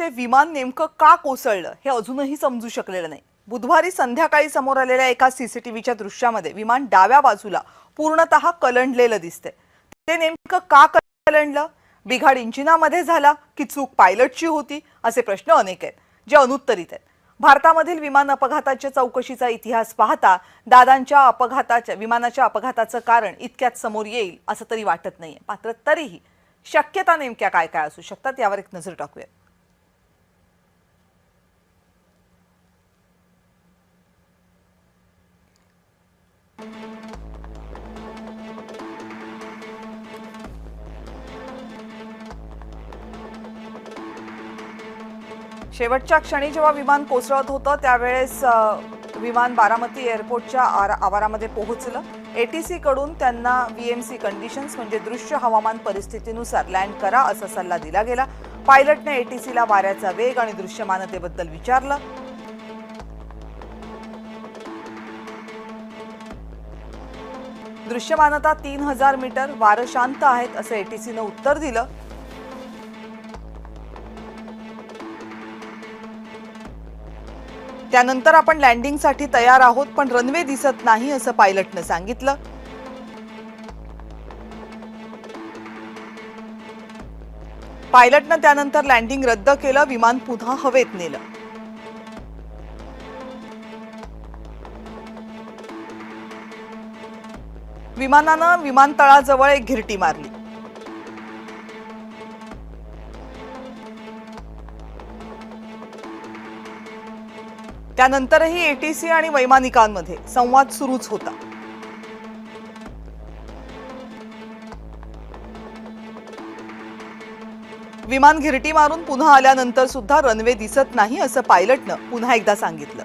ते विमान नेमकं का कोसळलं हे अजूनही समजू शकलेलं नाही। बुधवारी संध्याकाळी समोर आलेल्या एका सीसीटीव्हीच्या दृश्यामध्ये विमान डाव्या बाजूला पूर्णतः कलंडलेलं दिसते। ते नेमकं का कलंडलं? बिघाड इंजिनामध्ये झाला की चूक पायलटची होती? असे प्रश्न अनेक आहेत जे अनुत्तरित आहेत। भारतामधील विमान अपघाताच्या चौकशीचा इतिहास पाहता दादांच्या विमानाच्या अपघाताचं कारण इतक्यात समोर येईल असं तरी वाटत नाहीये। मात्र तरीही शक्यता नेमक्या काय काय असू शकतात यावर एक नजर टाकूया। शेवटच्या क्षणी जेव्हा विमान कोसळत होतं त्यावेळेस विमान बारामती एअरपोर्टच्या आवारामध्ये पोहोचलं। एटीसी कडून त्यांना व्हीएमसी कंडिशन्स म्हणजे दृश्य हवामान परिस्थितीनुसार लँड करा असा सल्ला दिला गेला। पायलटने एटीसीला वाऱ्याचा वेग आणि दृश्यमानतेबद्दल विचारलं। दृश्यमानता 3000 मीटर, वारं शांत आहेत असं एटीसीनं उत्तर दिलं। त्यानंतर आपण लँडिंगसाठी तयार आहोत पण रनवे दिसत नाही असं पायलटनं सांगितलं। पायलटनं त्यानंतर लँडिंग रद्द केलं, विमान पुन्हा हवेत नेलं। विमानानं विमानतळाजवळ एक घिरटी मारली। त्यानंतरही एटीसी आणि वैमानिकांमध्ये संवाद सुरूच होता। विमान घिरटी मारून पुन्हा आल्यानंतर सुद्धा रनवे दिसत नाही असं पायलटनं पुन्हा एकदा सांगितलं।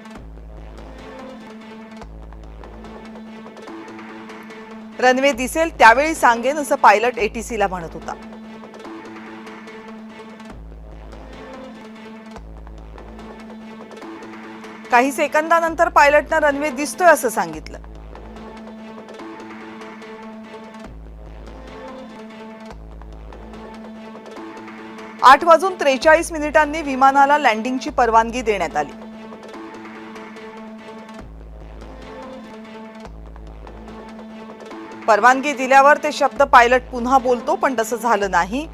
रनवे दिसेल त्यावेळी सांगेन असं पायलट एटीसीला म्हणत होता। काही सेकंदानंतर पायलटनं रनवे दिसतोय असं सांगितलं। आठ वाजून 43 मिनिटांनी विमानाला लँडिंगची परवानगी देण्यात आली। परवानगी दिल्यावर ते शब्द पायलट पुन्हा बोलतो पण तसं झालं नाही।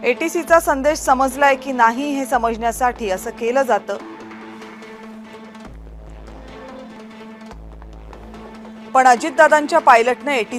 एटीसीचा संदेश समजलाय की नाही हे समजण्यासाठी असं केलं जातं, पण अजितदादांच्या पायलटने एटीसी